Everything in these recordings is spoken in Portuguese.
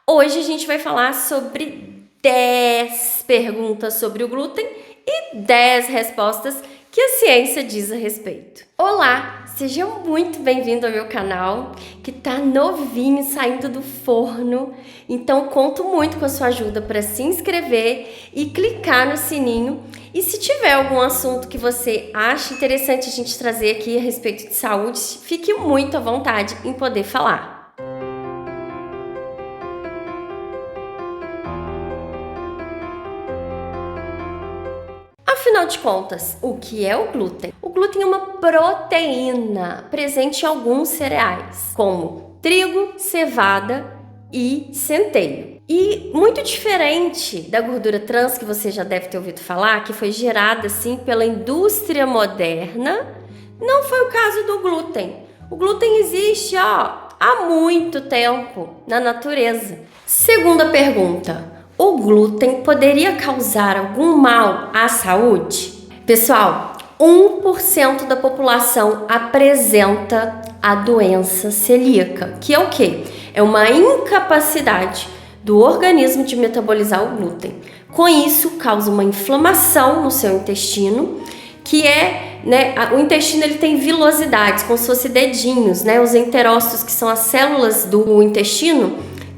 Hoje a gente vai falar sobre 10 perguntas sobre o glúten e 10 respostas que a ciência diz a respeito. Olá, seja muito bem-vindo ao meu canal, que tá novinho, saindo do forno. Então conto muito com a sua ajuda para se inscrever e clicar no sininho. E se tiver algum assunto que você acha interessante a gente trazer aqui a respeito de saúde, fique muito à vontade em poder falar. Afinal de contas, o que é o glúten? O glúten é uma proteína presente em alguns cereais, como trigo, cevada e centeio. E muito diferente da gordura trans, que você já deve ter ouvido falar, que foi gerada assim pela indústria moderna, não foi o caso do glúten. O glúten existe há muito tempo na natureza. Segunda pergunta. O glúten poderia causar algum mal à saúde? Pessoal, 1% da população apresenta a doença celíaca, que é o quê? É uma incapacidade do organismo de metabolizar o glúten. Com isso, causa uma inflamação no seu intestino, que é, o intestino ele tem vilosidades, como se fossem dedinhos, os enterócitos, que são as células do intestino,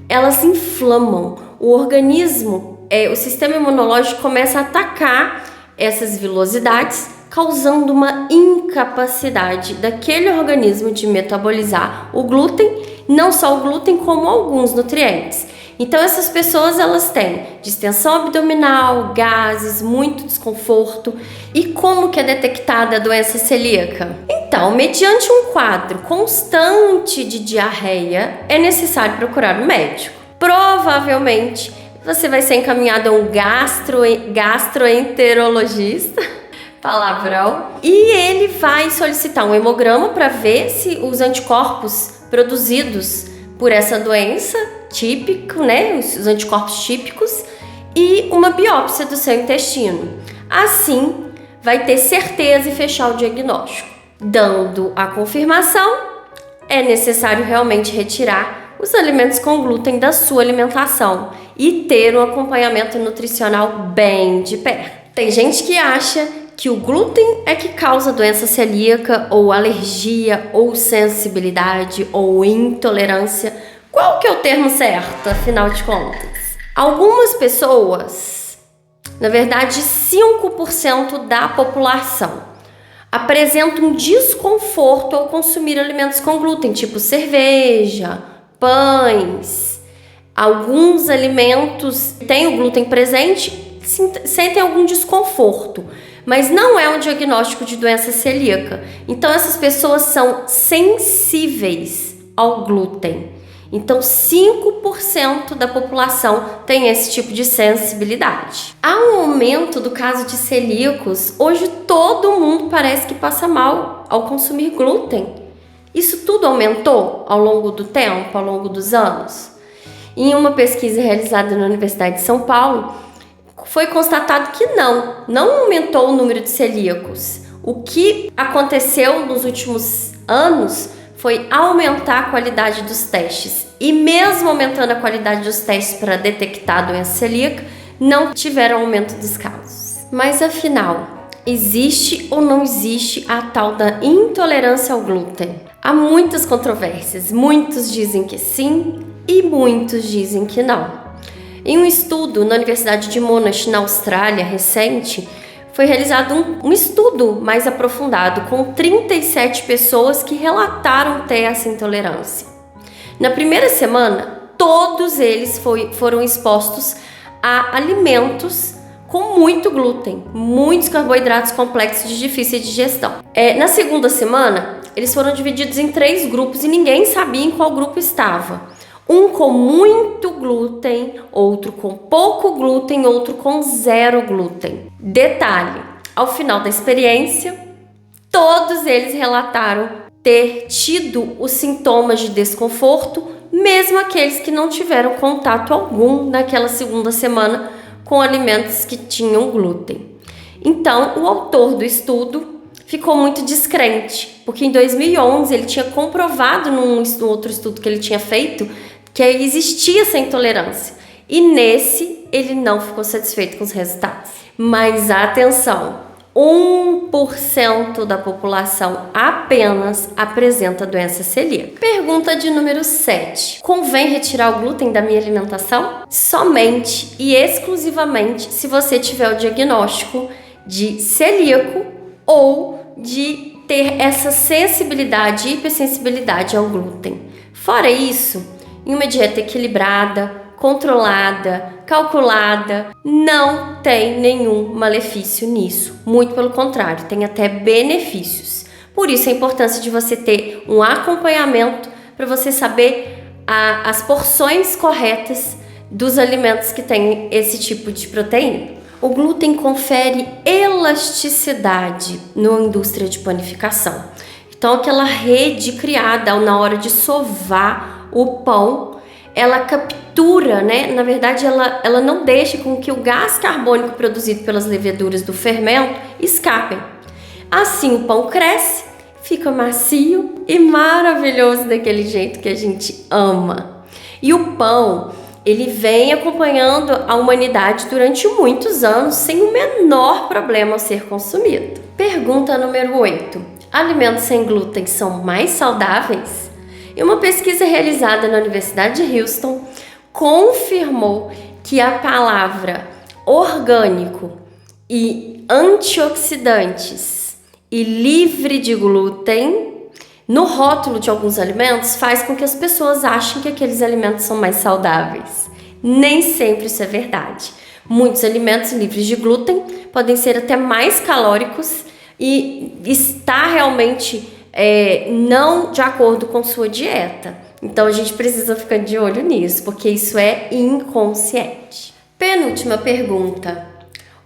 elas inflamam. O organismo, o sistema imunológico começa a atacar essas vilosidades, causando uma incapacidade daquele organismo de metabolizar o glúten, não só o glúten, como alguns nutrientes. Então essas pessoas elas têm distensão abdominal, gases, muito desconforto. E como que é detectada a doença celíaca? Então, mediante um quadro constante de diarreia, é necessário procurar um médico. Provavelmente você vai ser encaminhado a um gastroenterologista, palavrão, e ele vai solicitar um hemograma para ver se os anticorpos produzidos por essa doença típico, os anticorpos típicos, e uma biópsia do seu intestino. Assim, vai ter certeza e fechar o diagnóstico. Dando a confirmação, é necessário realmente retirar os alimentos com glúten da sua alimentação e ter um acompanhamento nutricional bem de perto. Tem gente que acha que o glúten é que causa doença celíaca, ou alergia, ou sensibilidade, ou intolerância. Qual que é o termo certo, afinal de contas? Algumas pessoas, na verdade 5% da população, apresentam desconforto ao consumir alimentos com glúten, tipo cerveja, pães. Alguns alimentos têm o glúten presente, sentem algum desconforto, mas não é um diagnóstico de doença celíaca. Então essas pessoas são sensíveis ao glúten. Então 5% da população tem esse tipo de sensibilidade. Há um aumento do caso de celíacos. Hoje todo mundo parece que passa mal ao consumir glúten. Isso tudo aumentou ao longo do tempo, ao longo dos anos? Em uma pesquisa realizada na Universidade de São Paulo, foi constatado que não aumentou o número de celíacos. O que aconteceu nos últimos anos foi aumentar a qualidade dos testes. E mesmo aumentando a qualidade dos testes para detectar a doença celíaca, não tiveram aumento dos casos. Mas afinal, existe ou não existe a tal da intolerância ao glúten? Há muitas controvérsias, muitos dizem que sim e muitos dizem que não. Em um estudo na Universidade de Monash, na Austrália, recente, foi realizado um estudo mais aprofundado com 37 pessoas que relataram ter essa intolerância. Na primeira semana, todos eles foram expostos a alimentos com muito glúten, muitos carboidratos complexos de difícil digestão. Na segunda semana, eles foram divididos em 3 grupos e ninguém sabia em qual grupo estava. Um com muito glúten, outro com pouco glúten, outro com 0 glúten. Detalhe, ao final da experiência, todos eles relataram ter tido os sintomas de desconforto, mesmo aqueles que não tiveram contato algum naquela segunda semana com alimentos que tinham glúten. Então, o autor do estudo ficou muito descrente, porque em 2011 ele tinha comprovado num outro estudo que ele tinha feito que existia essa intolerância. E nesse, ele não ficou satisfeito com os resultados. Mas atenção, 1% da população apenas apresenta doença celíaca. Pergunta de número 7. Convém retirar o glúten da minha alimentação? Somente e exclusivamente se você tiver o diagnóstico de celíaco ou de ter essa sensibilidade e hipersensibilidade ao glúten. Fora isso, em uma dieta equilibrada, controlada, calculada, não tem nenhum malefício nisso. Muito pelo contrário, tem até benefícios. Por isso a importância de você ter um acompanhamento para você saber as porções corretas dos alimentos que têm esse tipo de proteína. O glúten confere elasticidade na indústria de panificação. Então aquela rede criada na hora de sovar o pão, ela captura, né? Na verdade, ela não deixa com que o gás carbônico produzido pelas leveduras do fermento escapem. Assim, o pão cresce, fica macio e maravilhoso daquele jeito que a gente ama. E o pão, ele vem acompanhando a humanidade durante muitos anos sem o menor problema ao ser consumido. Pergunta número 8. Alimentos sem glúten são mais saudáveis? E uma pesquisa realizada na Universidade de Houston confirmou que a palavra orgânico e antioxidantes e livre de glúten no rótulo de alguns alimentos faz com que as pessoas achem que aqueles alimentos são mais saudáveis. Nem sempre isso é verdade. Muitos alimentos livres de glúten podem ser até mais calóricos e está realmente não de acordo com sua dieta. Então a gente precisa ficar de olho nisso, porque isso é inconsciente. Penúltima pergunta.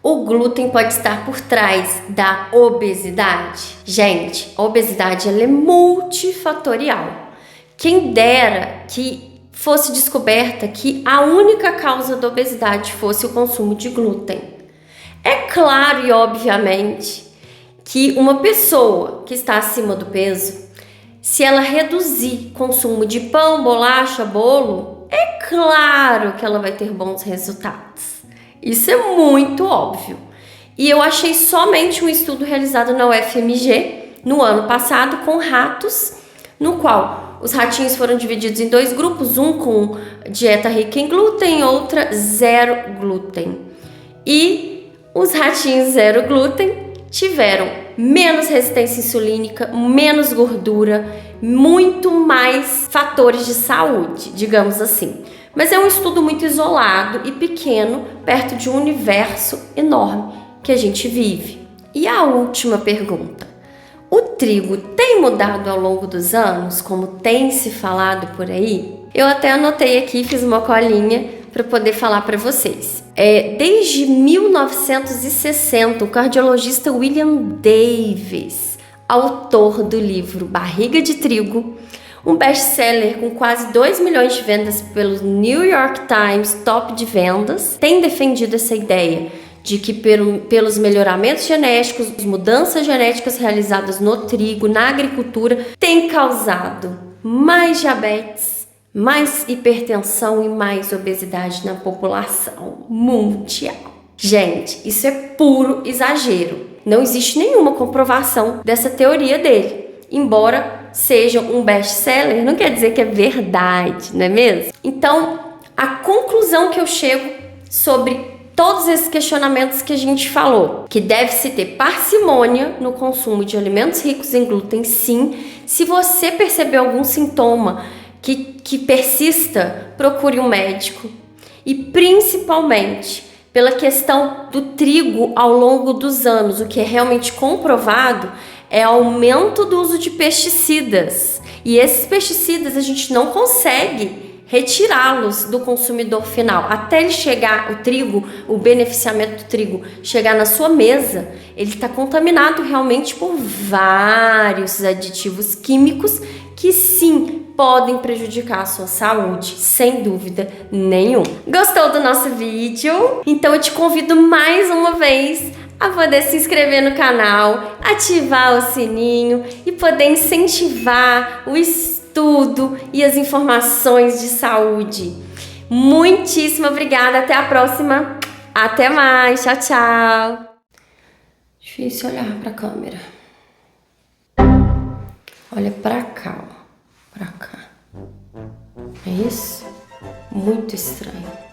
O glúten pode estar por trás da obesidade? Gente, a obesidade ela é multifatorial. Quem dera que fosse descoberta que a única causa da obesidade fosse o consumo de glúten. É claro e obviamente que uma pessoa que está acima do peso, se ela reduzir consumo de pão, bolacha, bolo, é claro que ela vai ter bons resultados. Isso é muito óbvio. E eu achei somente um estudo realizado na UFMG no ano passado com ratos, no qual os ratinhos foram divididos em 2 grupos, um com dieta rica em glúten, outra zero glúten. E os ratinhos zero glúten tiveram menos resistência insulínica, menos gordura, muito mais fatores de saúde, digamos assim. Mas é um estudo muito isolado e pequeno, perto de um universo enorme que a gente vive. E a última pergunta. O trigo tem mudado ao longo dos anos, como tem se falado por aí? Eu até anotei aqui, fiz uma colinha para poder falar para vocês. Desde 1960, o cardiologista William Davis, autor do livro Barriga de Trigo, um best-seller com quase 2 milhões de vendas pelo New York Times Top de Vendas, tem defendido essa ideia de que pelos melhoramentos genéticos, mudanças genéticas realizadas no trigo, na agricultura, tem causado mais diabetes, mais hipertensão e mais obesidade na população mundial. Gente, isso é puro exagero. Não existe nenhuma comprovação dessa teoria dele. Embora seja um best-seller, não quer dizer que é verdade, não é mesmo? Então, a conclusão que eu chego sobre todos esses questionamentos que a gente falou, que deve-se ter parcimônia no consumo de alimentos ricos em glúten, sim. Se você perceber algum sintoma que persista, procure um médico. E principalmente pela questão do trigo ao longo dos anos, o que é realmente comprovado é aumento do uso de pesticidas. E esses pesticidas a gente não consegue retirá-los do consumidor final. Até ele chegar, o trigo, o beneficiamento do trigo, chegar na sua mesa, ele está contaminado realmente por vários aditivos químicos que sim, podem prejudicar a sua saúde, sem dúvida nenhuma. Gostou do nosso vídeo? Então eu te convido mais uma vez a poder se inscrever no canal, ativar o sininho e poder incentivar o estudo estudo e as informações de saúde. Muitíssimo obrigada, até a próxima. Até mais, tchau, tchau. Difícil olhar para a câmera. Olha para cá, ó. Para cá. É isso? Muito estranho.